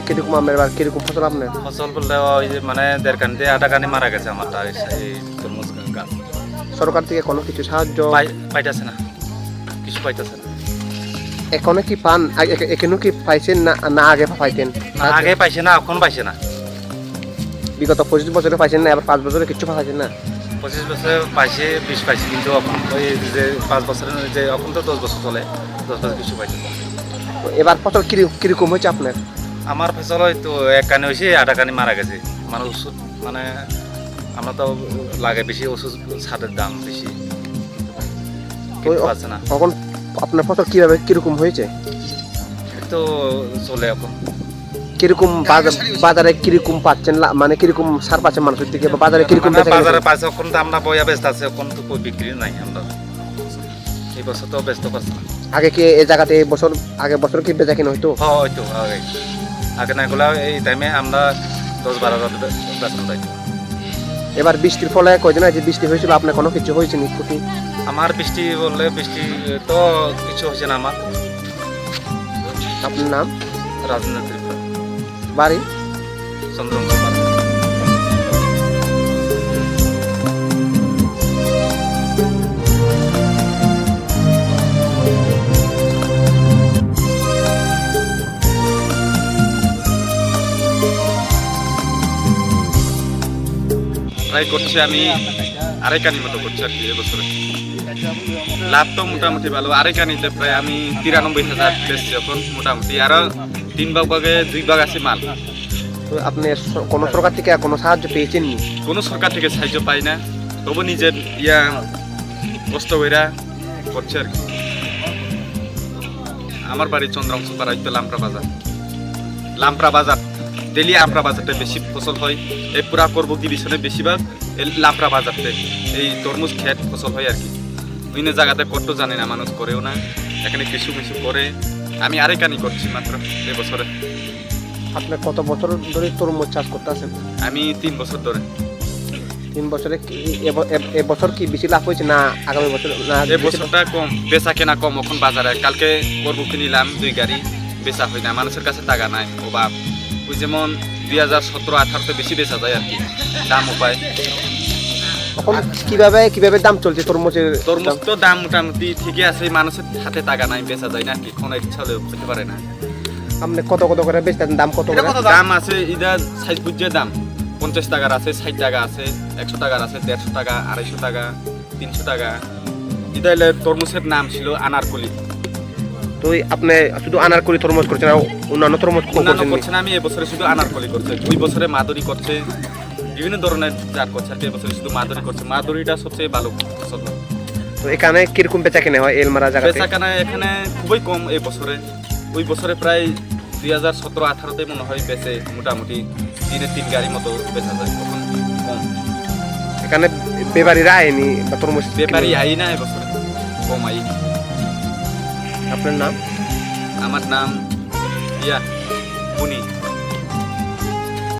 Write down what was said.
কিরকম আমের বা কিরকম ফসল আপনার? ফসল বলতে ওই যে মানে 1.5 কানি দিয়ে 1.5 কানি মারা গেছে আমার এই তরমুজ গাছ। সরকার থেকে কোনো কিছু সাহায্য পাইতেছে না, কিছু পাইতেছে না। এখনো কি পান? এখনো কি পাইছেন না না আগে পাইতেন? আগে পাইছে না, এখন পাইছে না। বিগত 25 বছরে পাইছেন না, এবার 5 বছরে কিছু পাইছেন না? 25 বছরে পাইছে, 20 পাইছে, কিন্তু এখন ওই যে 5 বছরের যে এখন তো 10 বছর চলে, 10 বছর কিছু পাইছে না। এবার ফসল কিরকম হয়েছে আপনার? আমার ফসল হয়তো 1 কানি হয়েছে, 1.5 কানি মারা গেছে। মানে ওষুধ মানে আমরা তো লাগে বেশি, ওষুধ সারের দাম বেশি, কিন্তু পাচ্ছে না। এখন আপনার ফসল কিরকম হয়েছে? তো চলে এখন। কিরকম বাজারে কিরকম পাচ্ছেন, মানে কিরকম সার পাচ্ছেন মানুষের থেকে, বা বাজারে কিরকম বাজারে পাচ্ছে এখন তো আমরা বইয়া ব্যস্ত আছে, এখন তো કોઈ বিক্রি নাই। আমরা এই বছর তো ব্যস্ত পাচ্ছি না। আগে কি এই জায়গাতে আগের বছর কি বেচা কিনা হইতো? হ্যাঁ হয়তো আগে না এগুলা এই টাইমে আমরা 10-12 বেতন পাই। এবার বৃষ্টির ফলে কয়দিন আগে বৃষ্টি হয়েছিল, আপনার কোনো কিছু হয়েছে নি ক্ষতি? আমার বৃষ্টি বললে বৃষ্টি তো কিছু হয়েছে না আমার। আপনার নাম? রাজেন্দ্র ত্রিপুরা, বাড়ি? চন্দ্রবংশ। ট্রাই করছি আমি 2.5 কানি মতো করছি আর কি এবছরে। লাভ তো মোটামুটি ভালো। 2.5 কানিতে প্রায় আমি 93,000 বেচছি এখন মোটামুটি। আরো 3 ভাগে 2 ভাগ আছে মাল। তো আপনি কোনো সরকার থেকে কোনো সাহায্য পেয়েছেন নি? কোনো সরকার থেকে সাহায্য পাই না, তবু নিজের কষ্ট কইরা করছে আর কি। আমার বাড়ি চন্দ্রবংশ পাড়া, তো লাম্পরা বাজার ডেলি লাম্পরা বাজারটা বেশি ফসল হয়। এই পুরা করবো ডিভিশনে বেশিরভাগ এই লাম্পরা বাজারতে এই তরমুজ ক্ষেত ফসল হয় আর কি। বিভিন্ন জায়গাতে করতে জানে না মানুষ, করেও না। এখানে কিছু করে আমি 2.5 কানি করছি মাত্র এবছরে। আপনি কত বছর ধরে তরমুজ চাষ করতে আছেন? আমি 3 বছর ধরে। 3 বছরে এবছর কি বেশি লাভ হয়েছে না আগামী বছর? না এই বছরটা কম, বেচা কেনা কম এখন বাজারে। কালকে করবো কিনিলাম 2 গাড়ি, বেচা হয় না, মানুষের কাছে টাকা নাই, অভাব। ওই যেমন 2017-18 বেশি বেচা যায় আর কি, দামও পায়। এখন কিভাবে দাম চলছে তরমুজের? তরমুজ তো দাম মোটামুটি ঠিকই আছে, মানুষের হাতে টাকা নাই, বেচা যায় না আর কি, কোনো ইচ্ছা হলেও হতে পারে না। আপনি কত করে বেচতেন? দাম কত করে? দাম আছে ইদা সাইজ বুঝে দাম 50 টাকার আছে, 60 টাকা আছে, 100 টাকার আছে, 150 টাকা, 250 টাকা, 300 টাকা। ইদা এলে তরমুজের নাম ছিল আনারকলি। তো আপনি শুধু আনারকলি তরমুজ করছেন, আর অন্যান্য তরমুজ করছেন? আমি এবছরে শুধু আনারকলি করছে, 2 বছরে মাদুরি করছে, বিভিন্ন ধরনের জাত করছে আর কি। এবছরে শুধু মাদুরি করছে, মাদুরিটা সবচেয়ে ভালো ফসল। তো এখানে কিরকম বেচা কিনা হয় এলমারা জায়গাতে? বেচা কেনা এখানে খুবই কম এই বছরে। ওই বছরে প্রায় 2017-18 মনে হয় বেচে মোটামুটি দিনে 3 গাড়ি মতো বেচা যায়, তখন কম। এখানে ব্যাপারীরা আয়নি বা তরমুজ? ব্যাপারী আই না এবছরে, কম আই। আপনার নাম? আমার নাম বুনি।